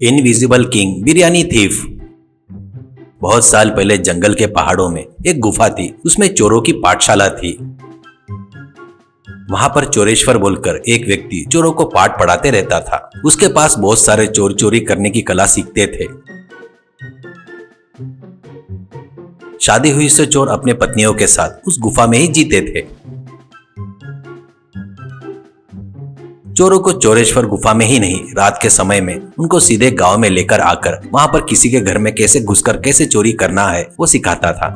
Invisible king biryani thief. बहुत साल पहले जंगल के पहाड़ों में एक गुफा थी। उसमें चोरों की पाठशाला थी। वहां पर चोरेश्वर बोलकर एक व्यक्ति चोरों को पाठ पढ़ाते रहता था। उसके पास बहुत सारे चोर चोरी करने की कला सीखते थे। शादी हुई से चोर अपने पत्नियों के साथ उस गुफा में ही जीते थे। चोरों को चोरेश्वर गुफा में ही नहीं, रात के समय में उनको सीधे गांव में लेकर आकर वहां पर किसी के घर में कैसे घुसकर कैसे चोरी करना है वो सिखाता था।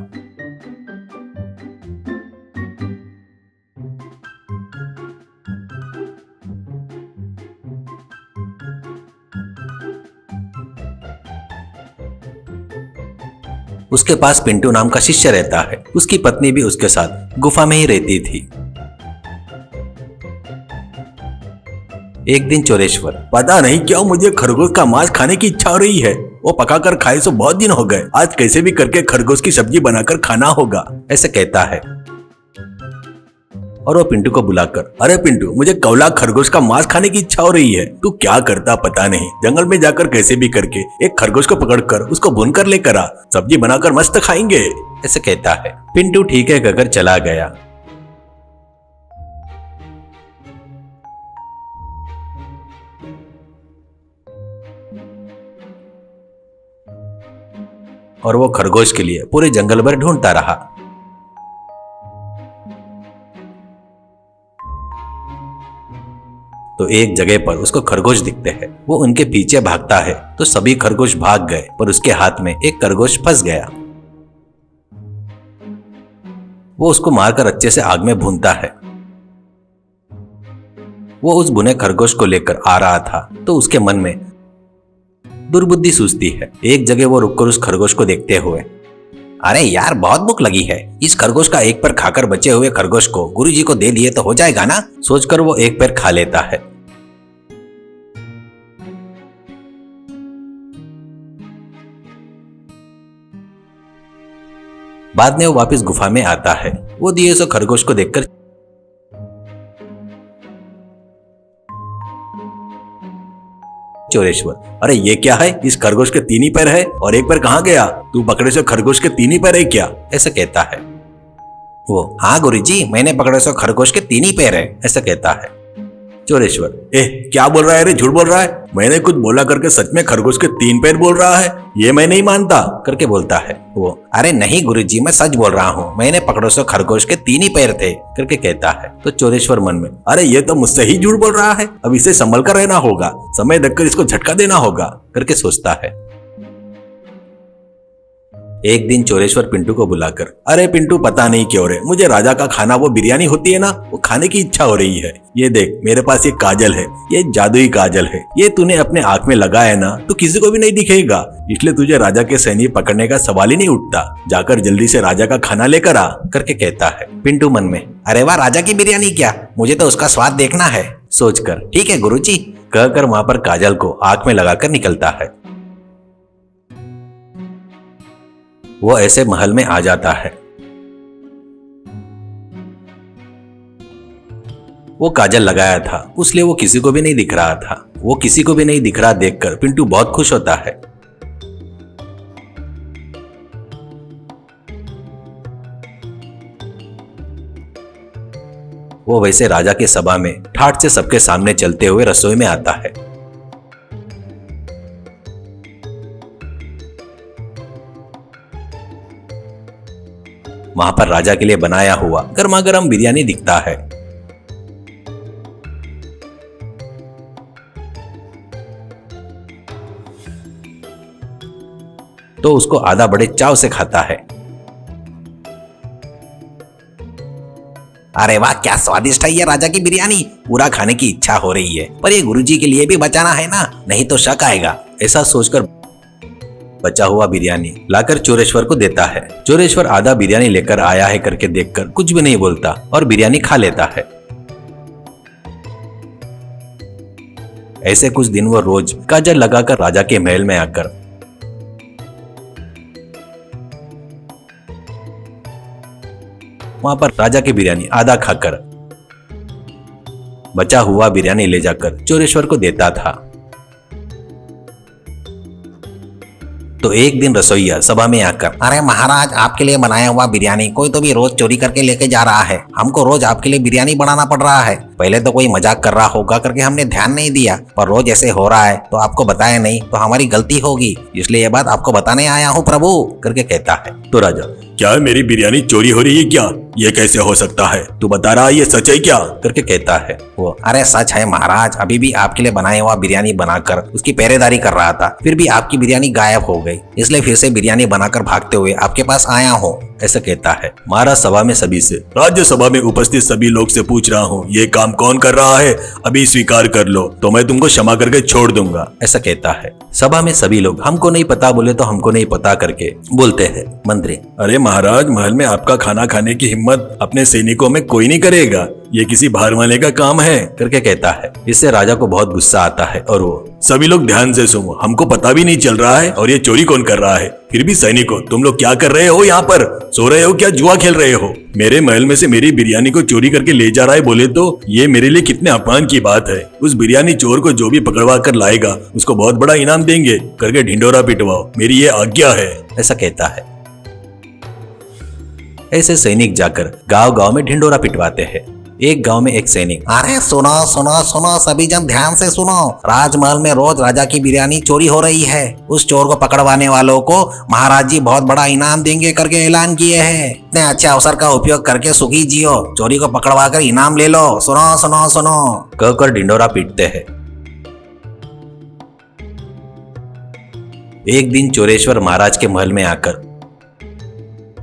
उसके पास पिंटू नाम का शिष्य रहता है। उसकी पत्नी भी उसके साथ गुफा में ही रहती थी। एक दिन चोरेश्वर, पता नहीं क्यों मुझे खरगोश का मांस खाने की इच्छा हो रही है। वो पकाकर खाए तो बहुत दिन हो गए। आज कैसे भी करके खरगोश की सब्जी बनाकर खाना होगा, ऐसे कहता है। और वो पिंटू को बुलाकर, अरे पिंटू, मुझे कौला खरगोश का मांस खाने की इच्छा हो रही है। तू क्या करता पता नहीं। जंगल में जाकर कैसे भी करके एक खरगोश को पकड़कर उसको भूनकर लेकर आ, सब्जी बनाकर मस्त खाएंगे, ऐसे कहता है। पिंटू ठीक है कहकर चला गया। और वो खरगोश के लिए पूरे जंगल भर ढूंढता रहा। तो एक जगह पर उसको खरगोश दिखते हैं। वो उनके पीछे भागता है तो सभी खरगोश भाग गए, पर उसके हाथ में एक खरगोश फंस गया। वो उसको मारकर अच्छे से आग में भूनता है। वो उस भुने खरगोश को लेकर आ रहा था तो उसके मन में दुर्बुद्धि सूझती है। एक जगह वो रुककर उस खरगोश को देखते हुए, अरे यार, बहुत भूख लगी है। इस खरगोश का एक पैर खाकर बचे हुए खरगोश को गुरुजी को दे दिए तो हो जाएगा ना, सोचकर वो एक पैर खा लेता है। बाद में वो वापस गुफा में आता है। वो दिए सो खरगोश को देखकर चोरेश्वर, अरे ये क्या है? इस खरगोश के 3 ही पैर है और एक पैर कहाँ गया? तू पकड़े से खरगोश के 3 ही पैर है क्या, ऐसा कहता है। वो, हाँ गुरुजी, मैंने पकड़े सो खरगोश के 3 ही पैर है, ऐसा कहता है। चोरेश्वर, क्या बोल रहा है रे? झूठ बोल रहा है। मैंने कुछ बोला करके सच में खरगोश के 3 पैर बोल रहा है? ये मैं नहीं मानता, करके बोलता है। वो, अरे नहीं गुरुजी, मैं सच बोल रहा हूँ, मैंने पकड़ो सो खरगोश के 3 ही पैर थे, करके कहता है। तो चोरेश्वर मन में, अरे ये तो मुझसे ही झूठ बोल रहा है। अब इसे संभल कर रहना होगा, समय देखकर इसको झटका देना होगा, करके सोचता है। एक दिन चोरेश्वर पिंटू को बुलाकर, अरे पिंटू, पता नहीं क्यों रे, मुझे राजा का खाना, वो बिरयानी होती है ना, वो खाने की इच्छा हो रही है। ये देख, मेरे पास ये काजल है, ये जादुई काजल है। ये तूने अपने आंख में लगाया ना तो किसी को भी नहीं दिखेगा, इसलिए तुझे राजा के सैनिक पकड़ने का सवाल ही नहीं उठता। जाकर जल्दी से राजा का खाना लेकर आ, करके कहता है। पिंटू मन में, अरे वाह, राजा की बिरयानी क्या, मुझे तो उसका स्वाद देखना है, सोचकर ठीक है गुरुजी कहकर वहां पर काजल को आंख में लगाकर निकलता है। वो ऐसे महल में आ जाता है। वो काजल लगाया था, उसलिए वो किसी को भी नहीं दिख रहा था। वो किसी को भी नहीं दिख रहा देखकर पिंटू बहुत खुश होता है। वो वैसे राजा के सभा में ठाठ से सबके सामने चलते हुए रसोई में आता है। वहां पर राजा के लिए बनाया हुआ गर्मा गर्म बिरयानी दिखता है। तो उसको आधा बड़े चाव से खाता है। अरे वाह, क्या स्वादिष्ट है ये राजा की बिरयानी, पूरा खाने की इच्छा हो रही है, पर ये गुरुजी के लिए भी बचाना है ना, नहीं तो शक आएगा, ऐसा सोचकर बचा हुआ बिरयानी लाकर चोरेश्वर को देता है। चोरेश्वर आधा बिरयानी लेकर आया है करके देखकर कुछ भी नहीं बोलता और बिरयानी खा लेता है। ऐसे कुछ दिन वो रोज काजल लगाकर राजा के महल में आकर वहां पर राजा की बिरयानी आधा खाकर बचा हुआ बिरयानी ले जाकर चोरेश्वर को देता था। तो एक दिन रसोइया सभा में आकर, अरे महाराज, आपके लिए बनाया हुआ बिरयानी कोई तो भी रोज चोरी करके लेके जा रहा है। हमको रोज आपके लिए बिरयानी बनाना पड़ रहा है। पहले तो कोई मजाक कर रहा होगा करके हमने ध्यान नहीं दिया, पर रोज ऐसे हो रहा है तो आपको बताया नहीं तो हमारी गलती होगी, इसलिए ये बात आपको बताने आया हूँ प्रभु करके कहता है। तो राजा, क्या मेरी बिरयानी चोरी हो रही है क्या? ये कैसे हो सकता है? तू बता रहा है ये सच है क्या? करके कहता है वो। अरे सच है महाराज, अभी भी आपके लिए बनाया हुआ बिरयानी बनाकर उसकी पहरेदारी कर रहा था, फिर भी आपकी बिरयानी गायब हो गई, इसलिए फिर से बिरयानी बनाकर भागते हुए आपके पास आया हूँ, ऐसा कहता है। महाराज सभा में सभी से, राज्यसभा में उपस्थित सभी लोग से पूछ रहा हूँ, ये काम कौन कर रहा है? अभी स्वीकार कर लो तो मैं तुमको क्षमा करके छोड़ दूंगा, ऐसा कहता है। सभा में सभी लोग हमको नहीं पता बोले तो हमको नहीं पता करके बोलते हैं। मंत्री, अरे महाराज, महल में आपका खाना खाने की हिम्मत अपने सैनिकों में कोई नहीं करेगा, ये किसी बाहर वाले का काम है करके कहता है। इससे राजा को बहुत गुस्सा आता है और वो, सभी लोग ध्यान से सुनो, हमको पता भी नहीं चल रहा है और ये चोरी कौन कर रहा है? फिर भी सैनिकों, तुम लोग क्या कर रहे हो यहाँ पर? सो रहे हो क्या? जुआ खेल रहे हो? मेरे महल में से मेरी बिरयानी को चोरी करके ले जा रहा है बोले तो ये मेरे लिए कितने अपमान की बात है। उस बिरयानी चोर को जो भी पकड़वा कर लाएगा उसको बहुत बड़ा इनाम देंगे करके ढिंडोरा पिटवाओ, मेरी ये आज्ञा है, ऐसा कहता है। ऐसे सैनिक जाकर गांव गांव में ढिंडोरा पिटवाते हैं। एक गांव में एक सैनिक, अरे सुनो सुनो सुनो सभी जन ध्यान से सुनो, राजमहल में रोज राजा की बिरयानी चोरी हो रही है। उस चोर को पकड़वाने वालों को महाराज जी बहुत बड़ा इनाम देंगे करके ऐलान किए हैं। इतने अच्छे अवसर का उपयोग करके सुखी जियो, चोरी को पकड़वा कर इनाम ले लो, सुनो सुनो सुनो कहकर ढिंडोरा पीटते हैं। एक दिन चोरेश्वर महाराज के महल में आकर,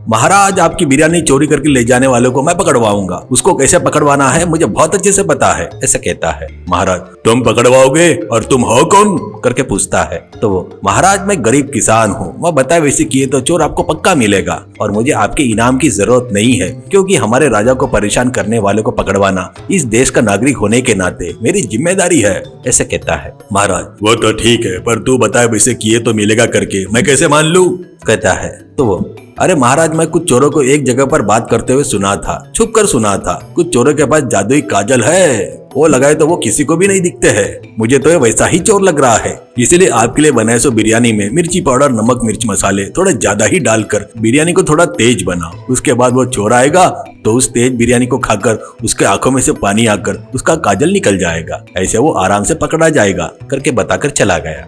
महाराज, आपकी बिरयानी चोरी करके ले जाने वालों को मैं पकड़वाऊंगा, उसको कैसे पकड़वाना है मुझे बहुत अच्छे से पता है, ऐसा कहता है। महाराज, तुम पकड़वाओगे और तुम हो कौन करके पूछता है। तो वो, महाराज, मैं गरीब किसान हूँ, वह बताए वैसे किए तो चोर आपको पक्का मिलेगा और मुझे आपके इनाम की जरूरत नहीं है, क्योंकि हमारे राजा को परेशान करने वालों को पकड़वाना इस देश का नागरिक होने के नाते मेरी जिम्मेदारी है, ऐसे कहता है। महाराज, वो तो ठीक है, पर तू बताए वैसे किए तो मिलेगा करके मैं कैसे मान लूं? कहता है। तो वो, अरे महाराज, मैं कुछ चोरों को एक जगह पर बात करते हुए सुना था, छुप कर सुना था। कुछ चोरों के पास जादुई काजल है, वो लगाए तो वो किसी को भी नहीं दिखते हैं। मुझे तो ये वैसा ही चोर लग रहा है, इसीलिए आपके लिए बनाए सो बिरयानी में मिर्ची पाउडर, नमक, मिर्च मसाले थोड़ा ज्यादा ही डालकर बिरयानी को थोड़ा तेज बनाओ। उसके बाद वो चोर आएगा तो उस तेज बिरयानी को खाकर उसके आंखों में से पानी आकर उसका काजल निकल जाएगा, ऐसे वो आराम से पकड़ा जाएगा करके बताकर चला गया।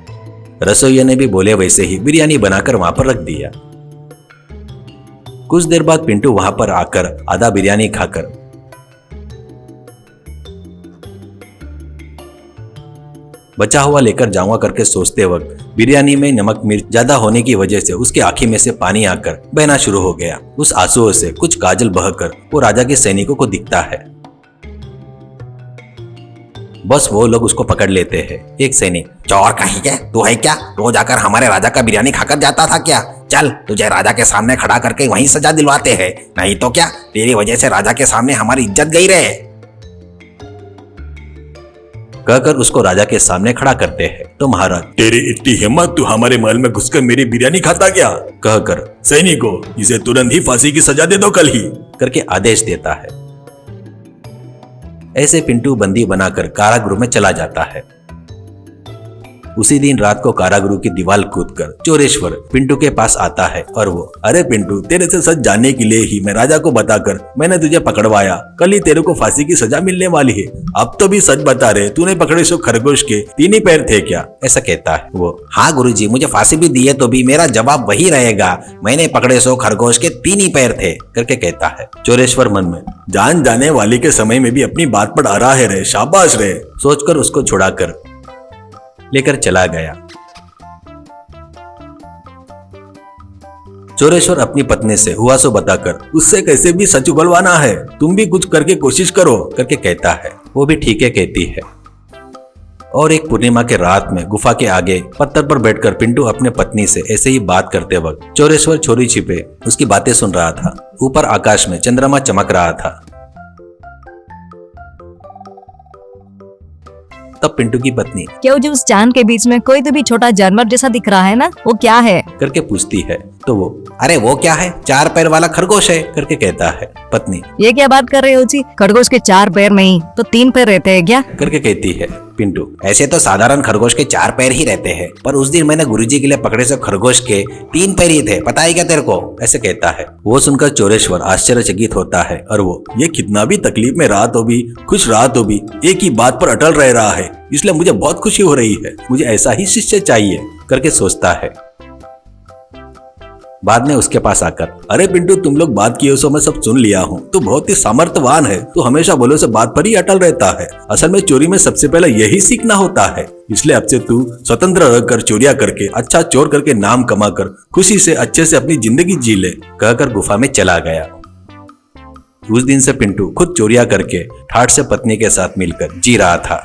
रसोइया ने भी बोले वैसे ही बिरयानी बनाकर वहां पर रख दिया। कुछ देर बाद पिंटू वहां पर आकर आधा बिरयानी खाकर बचा हुआ लेकर जाऊंगा करके सोचते वक्त बिरयानी में नमक मिर्च ज्यादा होने की वजह से उसकी आंखी में से पानी आकर बहना शुरू हो गया। उस आंसुओं से कुछ काजल बहकर वो राजा के सैनिकों को दिखता है। बस वो लोग उसको पकड़ लेते हैं। एक सैनिक, चोर कहीं के, तू है क्या? रोज आकर हमारे राजा का बिरयानी खाकर जाता था क्या? चल तुझे राजा के सामने खड़ा करके वहीं सजा दिलवाते हैं, नहीं तो क्या तेरी वजह से राजा के सामने हमारी इज्जत गई रे, कहकर उसको राजा के सामने खड़ा करते हैं। तो महाराज, तेरी इतनी हिम्मत, तू हमारे महल में घुसकर मेरी बिरयानी खाता क्या? कहकर सैनिकों, इसे तुरंत ही फांसी की सजा दे दो कल ही, करके आदेश देता है। ऐसे पिंटू बंदी बनाकर कारागृह में चला जाता है। उसी दिन रात को कारागृह की दीवार कूदकर चोरेश्वर पिंटू के पास आता है और वो, अरे पिंटू, तेरे से सच जानने के लिए ही मैं राजा को बताकर मैंने तुझे पकड़वाया, कल ही तेरे को फांसी की सजा मिलने वाली है। अब तो भी सच बता रहे, तूने पकड़े सो खरगोश के 3 ही पैर थे क्या? ऐसा कहता है वो। हाँ गुरुजी, मुझे फांसी भी दिए तो भी मेरा जवाब वही रहेगा, मैंने पकड़े सो खरगोश के 3 ही पैर थे, करके कहता है। चोरेश्वर मन में, जान जाने वाली के समय में भी अपनी बात पर आ रहा है रे, शाबाश रे, सोचकर उसको छुड़ाकर लेकर चला गया। चोरेश्वर अपनी पत्नी से हुआ सो बताकर, उससे कैसे भी सच उगलवाना है, तुम भी कुछ करके कोशिश करो, करके कहता है। वो भी ठीक है कहती है। और एक पूर्णिमा के रात में गुफा के आगे पत्थर पर बैठकर पिंटू अपने पत्नी से ऐसे ही बात करते वक्त चोरेश्वर छोरी छिपे उसकी बातें सुन रहा था। ऊपर आकाश में चंद्रमा चमक रहा था। तब पिंटू की पत्नी, क्यों जी उस चांद के बीच में कोई तो भी छोटा जानवर जैसा दिख रहा है ना, वो क्या है? करके पूछती है। तो वो, अरे वो क्या है, 4 पैर वाला खरगोश है, करके कहता है। पत्नी, ये क्या बात कर रहे हो जी, खरगोश के 4 पैर नहीं तो 3 पैर रहते हैं क्या? करके कहती है। पिंटू, ऐसे तो साधारण खरगोश के 4 पैर ही रहते हैं, पर उस दिन मैंने गुरुजी के लिए पकड़े से खरगोश के 3 पैर ही थे, पता है क्या तेरे को, ऐसे कहता है। वो सुनकर चोरेश्वर आश्चर्यचकित होता है और वो ये कितना भी तकलीफ में रात हो भी, खुश रात हो भी, एक ही बात पर अटल रह रहा है, इसलिए मुझे बहुत खुशी हो रही है, मुझे ऐसा ही शिष्य चाहिए करके सोचता है। बाद में उसके पास आकर, अरे पिंटू तुम लोग बात किए सो मैं सब सुन लिया हूँ, तू बहुत ही सामर्थ्यवान है, तू हमेशा बोलो से बात पर ही अटल रहता है। असल में चोरी में सबसे पहले यही सीखना होता है, इसलिए अब से तू स्वतंत्र रहकर चोरिया करके, अच्छा चोर करके नाम कमा कर खुशी से अच्छे से अपनी जिंदगी जी ले, कहकर गुफा में चला गया। उस दिन से पिंटू खुद चोरिया करके ठाठ से पत्नी के साथ मिलकर जी रहा था।